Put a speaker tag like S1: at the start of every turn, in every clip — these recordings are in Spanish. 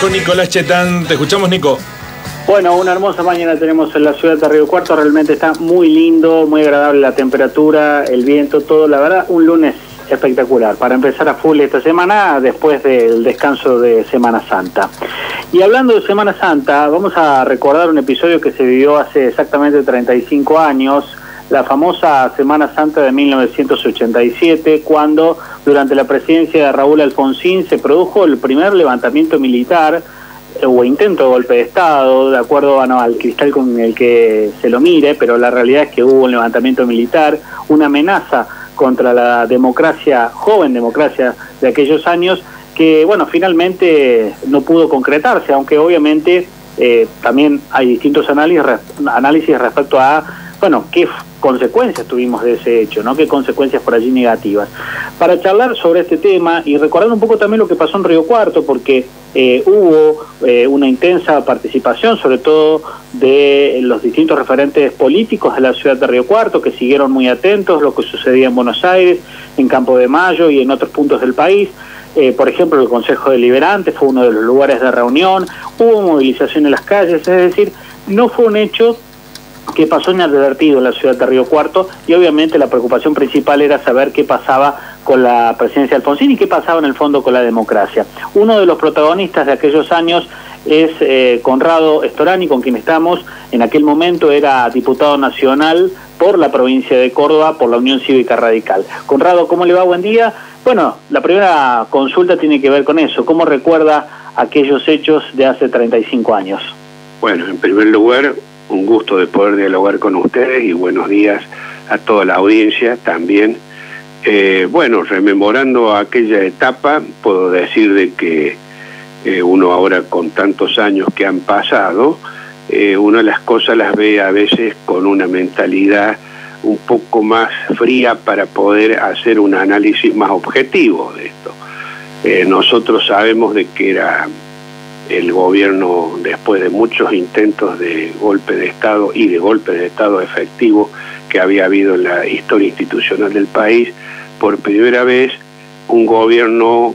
S1: Con Nicolás Chetán, te escuchamos, Nico.
S2: Bueno, una hermosa mañana tenemos en la ciudad de Río Cuarto, realmente está muy lindo, muy agradable la temperatura, el viento, todo, la verdad, un lunes espectacular, para empezar a full esta semana, después del descanso de Semana Santa. Y hablando de Semana Santa, vamos a recordar un episodio que se vivió hace exactamente 35 años, la famosa Semana Santa de 1987, cuando durante la presidencia de Raúl Alfonsín se produjo el primer levantamiento militar o intento de golpe de Estado, de acuerdo al cristal con el que se lo mire, pero la realidad es que hubo un levantamiento militar, una amenaza contra la democracia, joven democracia de aquellos años, que bueno, finalmente no pudo concretarse, aunque obviamente también hay distintos análisis respecto a, bueno, qué consecuencias tuvimos de ese hecho, ¿no? Qué consecuencias por allí negativas. Para charlar sobre este tema y recordar un poco también lo que pasó en Río Cuarto, porque hubo una intensa participación, sobre todo de los distintos referentes políticos de la ciudad de Río Cuarto, que siguieron muy atentos lo que sucedía en Buenos Aires, en Campo de Mayo y en otros puntos del país. Por ejemplo, el Consejo Deliberante fue uno de los lugares de reunión, hubo movilización en las calles, es decir, no fue un hecho que pasó inadvertido en la ciudad de Río Cuarto, y obviamente la preocupación principal era saber qué pasaba con la presidencia de Alfonsín y qué pasaba en el fondo con la democracia. Uno de los protagonistas de aquellos años es Conrado Storani, con quien estamos. En aquel momento era diputado nacional por la provincia de Córdoba, por la Unión Cívica Radical. Conrado, ¿cómo le va? Buen día. Bueno, la primera consulta tiene que ver con eso. ¿Cómo recuerda aquellos hechos de hace 35 años?
S3: Bueno, en primer lugar, un gusto de poder dialogar con ustedes y buenos días a toda la audiencia también. Bueno, rememorando aquella etapa, puedo decir de que uno ahora con tantos años que han pasado, una de las cosas las ve a veces con una mentalidad un poco más fría para poder hacer un análisis más objetivo de esto. Nosotros sabemos de que era el gobierno, después de muchos intentos de golpe de Estado y de golpe de Estado efectivo que había habido en la historia institucional del país, por primera vez un gobierno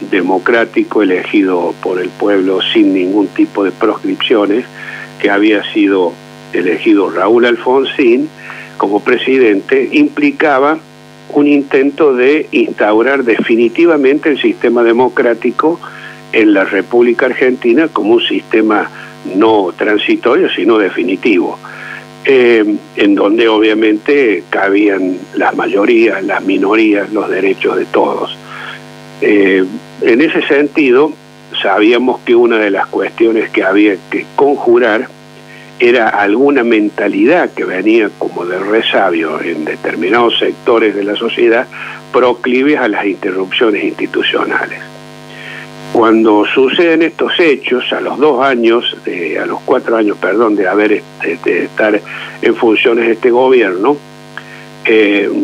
S3: democrático elegido por el pueblo sin ningún tipo de proscripciones, que había sido elegido Raúl Alfonsín como presidente, implicaba un intento de instaurar definitivamente el sistema democrático en la República Argentina como un sistema no transitorio, sino definitivo, en donde obviamente cabían las mayorías, las minorías, los derechos de todos. En ese sentido, sabíamos que una de las cuestiones que había que conjurar era alguna mentalidad que venía como de resabio en determinados sectores de la sociedad proclives a las interrupciones institucionales. Cuando suceden estos hechos, a los 4 años, perdón, de estar en funciones este gobierno,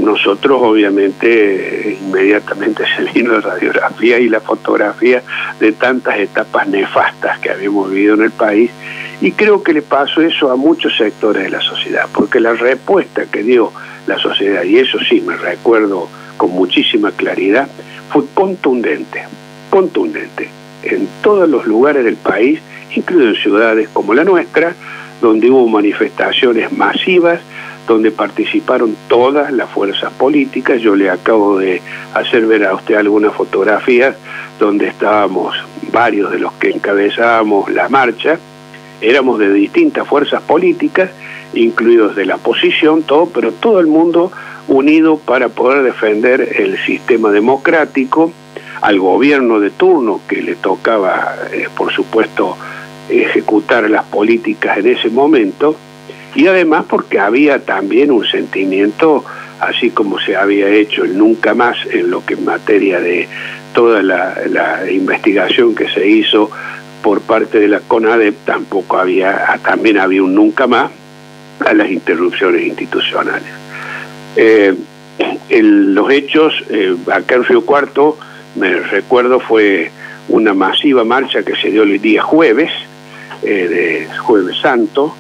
S3: nosotros obviamente inmediatamente se vino la radiografía y la fotografía de tantas etapas nefastas que habíamos vivido en el país, y creo que le pasó eso a muchos sectores de la sociedad, porque la respuesta que dio la sociedad, y eso sí me recuerdo con muchísima claridad, fue contundente en todos los lugares del país, incluido en ciudades como la nuestra, donde hubo manifestaciones masivas, donde participaron todas las fuerzas políticas. Yo le acabo de hacer ver a usted algunas fotografías donde estábamos varios de los que encabezábamos la marcha, éramos de distintas fuerzas políticas, incluidos de la oposición, pero todo el mundo unido para poder defender el sistema democrático, al gobierno de turno que le tocaba, por supuesto, ejecutar las políticas en ese momento, y además porque había también un sentimiento, así como se había hecho el nunca más en lo que en materia de toda la investigación que se hizo por parte de la CONADEP, también había un nunca más a las interrupciones institucionales. Los hechos acá en Río Cuarto, me recuerdo, fue una masiva marcha que se dio el día jueves, de Jueves Santo,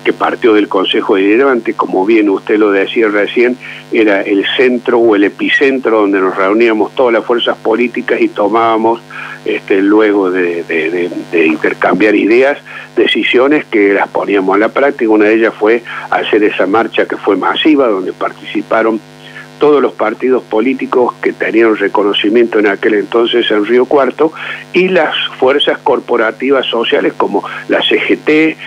S3: que partió del Consejo Deliberante, como bien usted lo decía recién, era el centro o el epicentro donde nos reuníamos todas las fuerzas políticas y tomábamos, luego de intercambiar ideas, decisiones que las poníamos a la práctica. Una de ellas fue hacer esa marcha que fue masiva, donde participaron todos los partidos políticos que tenían reconocimiento en aquel entonces en Río Cuarto y las fuerzas corporativas sociales como la CGT,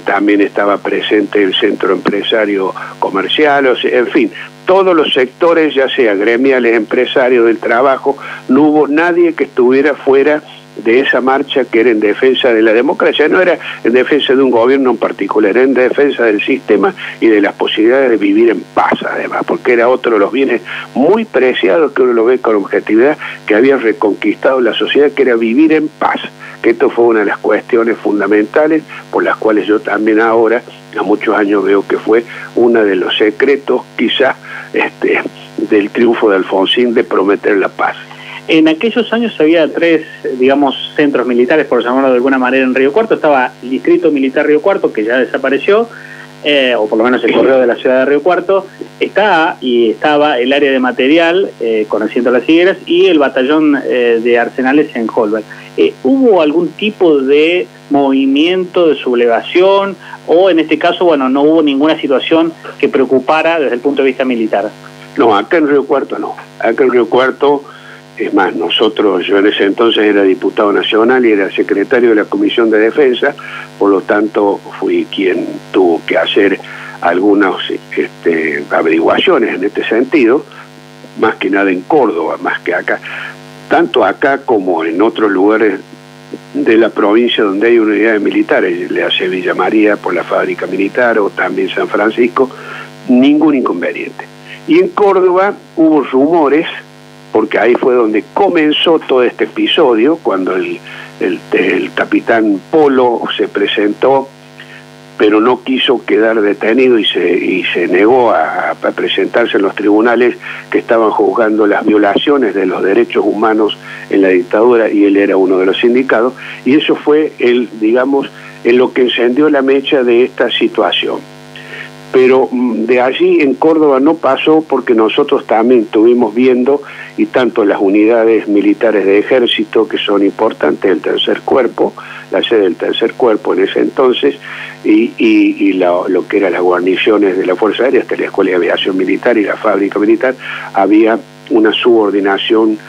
S3: también estaba presente el Centro Empresario Comercial, o sea, en fin, todos los sectores, ya sea gremiales, empresarios, del trabajo, no hubo nadie que estuviera fuera de esa marcha que era en defensa de la democracia. No era en defensa de un gobierno en particular, era en defensa del sistema y de las posibilidades de vivir en paz, además, porque era otro de los bienes muy preciados que uno lo ve con objetividad, que había reconquistado la sociedad, que era vivir en paz, que esto fue una de las cuestiones fundamentales por las cuales yo también ahora, a muchos años, veo que fue uno de los secretos, quizás, del triunfo de Alfonsín, de prometer la paz.
S2: En aquellos años había 3, digamos, centros militares, por llamarlo de alguna manera, en Río Cuarto. Estaba el Distrito Militar Río Cuarto, que ya desapareció, o por lo menos el correo de la ciudad de Río Cuarto. Estaba el área de material, con asiento a las higueras, y el batallón de arsenales en Holberg. ¿Hubo algún tipo de movimiento, de sublevación, o en este caso, bueno, no hubo ninguna situación que preocupara desde el punto de vista militar?
S3: No, acá en Río Cuarto no. Acá en Río Cuarto... Es más, yo en ese entonces era diputado nacional y era secretario de la Comisión de Defensa, por lo tanto fui quien tuvo que hacer algunas averiguaciones en este sentido, más que nada en Córdoba, más que acá. Tanto acá como en otros lugares de la provincia donde hay unidades militares, le hace Villa María por la fábrica militar o también San Francisco, ningún inconveniente. Y en Córdoba hubo rumores, porque ahí fue donde comenzó todo este episodio, cuando el capitán Polo se presentó, pero no quiso quedar detenido y se negó a presentarse en los tribunales que estaban juzgando las violaciones de los derechos humanos en la dictadura, y él era uno de los sindicados, y eso fue en lo que encendió la mecha de esta situación. Pero de allí en Córdoba no pasó, porque nosotros también estuvimos viendo, y tanto las unidades militares de ejército, que son importantes, el tercer cuerpo, la sede del tercer cuerpo en ese entonces, y lo que eran las guarniciones de la Fuerza Aérea, hasta la Escuela de Aviación Militar y la Fábrica Militar, había una subordinación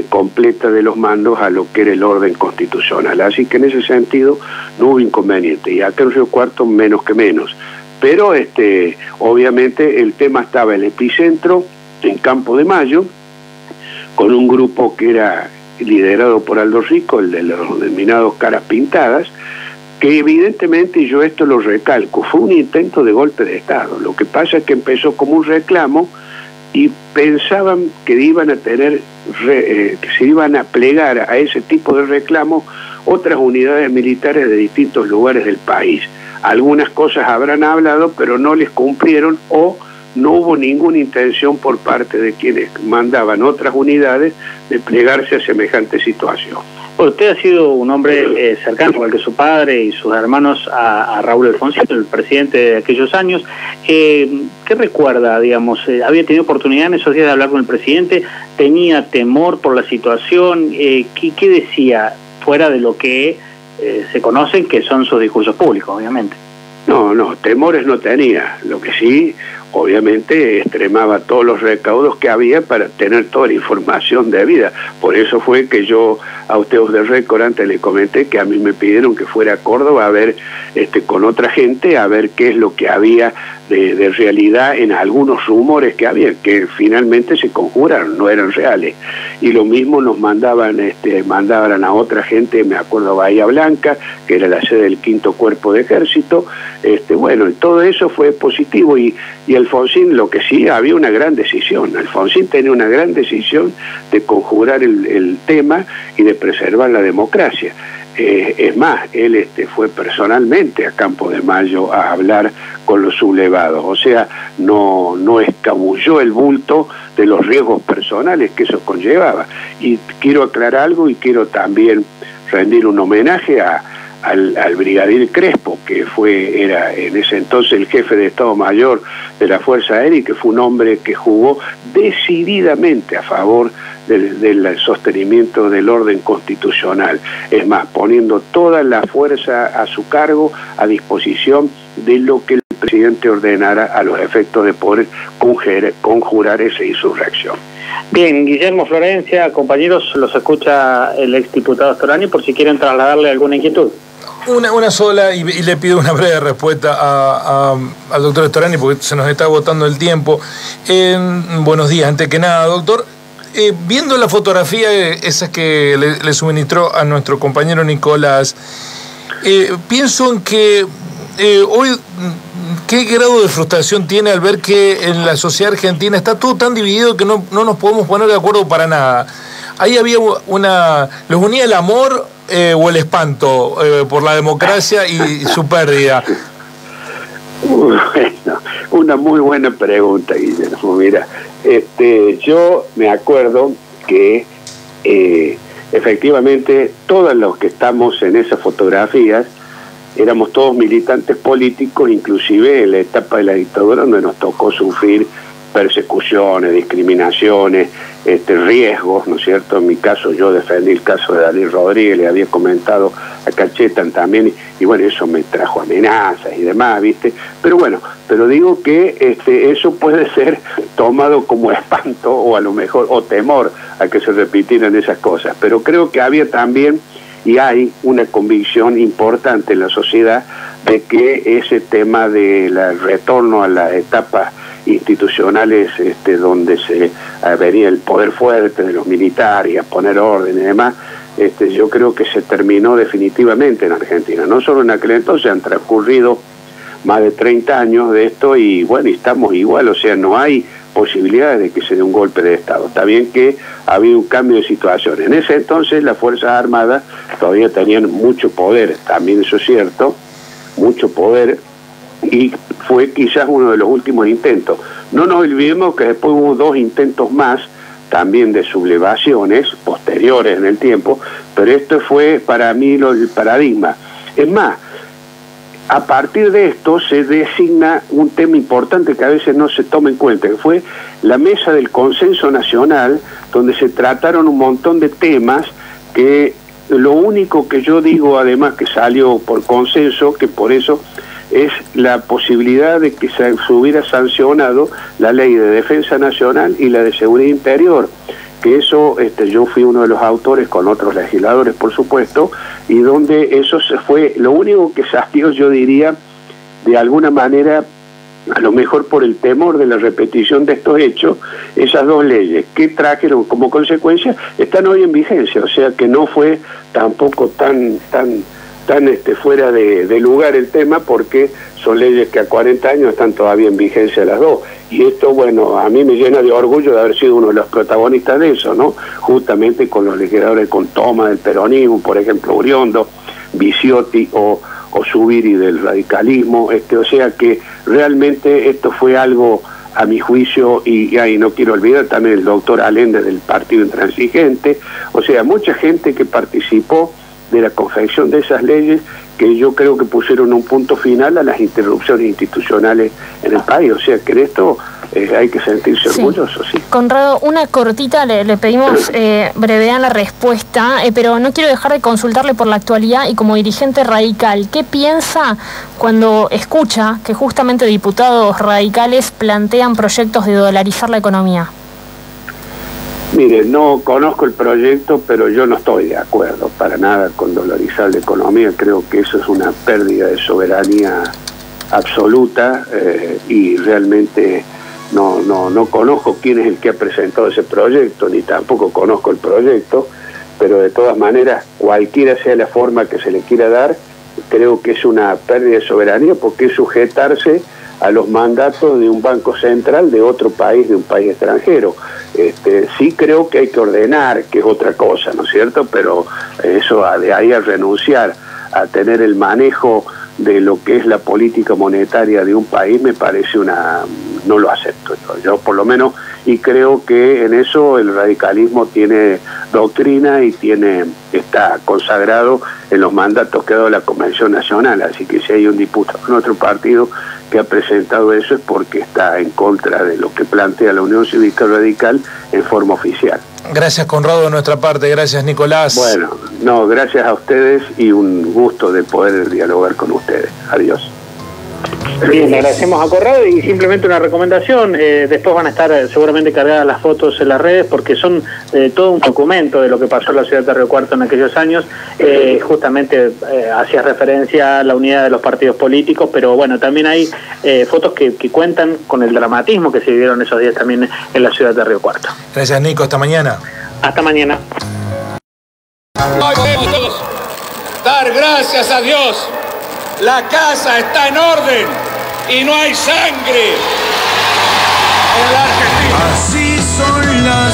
S3: completa de los mandos a lo que era el orden constitucional. Así que en ese sentido no hubo inconveniente, y acá en Río Cuarto menos que menos. Pero obviamente el tema estaba en el epicentro, en Campo de Mayo, con un grupo que era liderado por Aldo Rico, el de los denominados Caras Pintadas, que evidentemente, y yo esto lo recalco, fue un intento de golpe de Estado. Lo que pasa es que empezó como un reclamo y pensaban que iban a tener, que se iban a plegar a ese tipo de reclamo otras unidades militares de distintos lugares del país. Algunas cosas habrán hablado, pero no les cumplieron, o no hubo ninguna intención por parte de quienes mandaban otras unidades de plegarse a semejante situación.
S2: Usted ha sido un hombre cercano, igual que su padre y sus hermanos, a Raúl Alfonsín, el presidente de aquellos años. ¿Qué recuerda, digamos? ¿Había tenido oportunidad en esos días de hablar con el presidente? ¿Tenía temor por la situación? ¿Qué decía, fuera de lo que se conocen, que son sus discursos públicos, obviamente?
S3: No, temores no tenía. Lo que sí, obviamente, extremaba todos los recaudos que había para tener toda la información debida. Por eso fue que yo a ustedes de Récord antes le comenté que a mí me pidieron que fuera a Córdoba a ver con otra gente, a ver qué es lo que había de realidad en algunos rumores que había, que finalmente se conjuraron, no eran reales. Y lo mismo nos mandaban a otra gente, me acuerdo, a Bahía Blanca, que era la sede del 5º Cuerpo de Ejército. Bueno, todo eso fue positivo, y Alfonsín, lo que sí, había una gran decisión. Alfonsín tenía una gran decisión de conjurar el tema y de preservar la democracia. Es más, él fue personalmente a Campo de Mayo a hablar con los sublevados, o sea, no escabulló el bulto de los riesgos personales que eso conllevaba. Y quiero aclarar algo, y quiero también rendir un homenaje a al brigadier Crespo, que era en ese entonces el jefe de Estado Mayor de la Fuerza Aérea, y que fue un hombre que jugó decididamente a favor del sostenimiento del orden constitucional. Es más, poniendo toda la fuerza a su cargo, a disposición de lo que el presidente ordenara a los efectos de poder conjurar esa insurrección.
S2: Bien, Guillermo, Florencia, compañeros, los escucha el exdiputado Storani por si quieren trasladarle alguna inquietud.
S1: Una sola, y le pido una breve respuesta al doctor Storani porque se nos está agotando el tiempo. Buenos días, antes que nada, doctor. Viendo la fotografía esa que le suministró a nuestro compañero Nicolás, pienso en que hoy, ¿qué grado de frustración tiene al ver que en la sociedad argentina está todo tan dividido que no nos podemos poner de acuerdo para nada? Ahí había los unía el amor o el espanto por la democracia y su pérdida.
S3: Bueno, una muy buena pregunta, Guillermo. Mira, yo me acuerdo que efectivamente todos los que estamos en esas fotografías éramos todos militantes políticos, inclusive en la etapa de la dictadura donde nos tocó sufrir persecuciones, discriminaciones, riesgos, ¿no es cierto? En mi caso, yo defendí el caso de Dalí Rodríguez, le había comentado a Cachetan también, y bueno, eso me trajo amenazas y demás, ¿viste? Pero bueno, pero digo que eso puede ser tomado como espanto o a lo mejor, o temor a que se repitieran esas cosas, pero creo que había también y hay una convicción importante en la sociedad de que ese tema del retorno a las etapas institucionales donde se venía el poder fuerte de los militares, a poner orden y demás, yo creo que se terminó definitivamente en Argentina. No solo en aquel entonces, han transcurrido más de 30 años de esto y bueno, y estamos igual, o sea, no hay posibilidades de que se dé un golpe de Estado. Está bien que ha habido un cambio de situación. En ese entonces las Fuerzas Armadas todavía tenían mucho poder, también eso es cierto, mucho poder, y fue quizás uno de los últimos intentos. No nos olvidemos que después hubo 2 intentos más, también de sublevaciones, posteriores en el tiempo, pero esto fue para mí el paradigma. Es más, a partir de esto se designa un tema importante que a veces no se toma en cuenta, que fue la mesa del consenso nacional, donde se trataron un montón de temas que lo único que yo digo además que salió por consenso, que por eso es la posibilidad de que se hubiera sancionado la ley de defensa nacional y la de seguridad interior, que eso yo fui uno de los autores con otros legisladores por supuesto, y donde eso se fue lo único que salió, yo diría, de alguna manera, a lo mejor por el temor de la repetición de estos hechos, esas 2 leyes que trajeron como consecuencia están hoy en vigencia, o sea que no fue tampoco tan fuera de lugar el tema, porque son leyes que a 40 años están todavía en vigencia las 2, y esto, bueno, a mí me llena de orgullo de haber sido uno de los protagonistas de eso, ¿no? Justamente con los legisladores con toma del peronismo, por ejemplo, Uriondo, Viciotti o Zubiri del radicalismo, o sea que realmente esto fue algo, a mi juicio, y ahí no quiero olvidar también el doctor Allende del Partido Intransigente, o sea, mucha gente que participó de la confección de esas leyes que yo creo que pusieron un punto final a las interrupciones institucionales en el país, o sea que en esto hay que sentirse orgulloso, sí.
S4: Conrado, una cortita, le pedimos brevedad en la respuesta, pero no quiero dejar de consultarle por la actualidad y como dirigente radical, ¿qué piensa cuando escucha que justamente diputados radicales plantean proyectos de dolarizar la economía?
S3: Mire, no conozco el proyecto, pero yo no estoy de acuerdo para nada con dolarizar la economía. Creo que eso es una pérdida de soberanía absoluta y realmente no conozco quién es el que ha presentado ese proyecto, ni tampoco conozco el proyecto, pero de todas maneras, cualquiera sea la forma que se le quiera dar, creo que es una pérdida de soberanía porque es sujetarse a los mandatos de un banco central de otro país, de un país extranjero. Sí creo que hay que ordenar, que es otra cosa, ¿no es cierto? Pero eso de ahí a renunciar a tener el manejo de lo que es la política monetaria de un país me parece una no lo acepto. Yo por lo menos, y creo que en eso el radicalismo tiene doctrina y está consagrado en los mandatos que ha dado la Convención Nacional, así que si hay un diputado en otro partido que ha presentado eso es porque está en contra de lo que plantea la Unión Cívica Radical en forma oficial.
S1: Gracias, Conrado, de nuestra parte. Gracias, Nicolás.
S3: Bueno, no, gracias a ustedes y un gusto de poder dialogar con ustedes. Adiós.
S2: Bien, le agradecemos a Conrado y simplemente una recomendación, después van a estar seguramente cargadas las fotos en las redes porque son todo un documento de lo que pasó en la ciudad de Río Cuarto en aquellos años, justamente hacía referencia a la unidad de los partidos políticos, pero bueno, también hay fotos que cuentan con el dramatismo que se vivieron esos días también en la ciudad de Río Cuarto.
S1: Gracias, Nico, hasta mañana.
S2: Hasta mañana.
S5: Dar gracias a Dios. La casa está en orden y no hay sangre en la Argentina.
S6: Así son las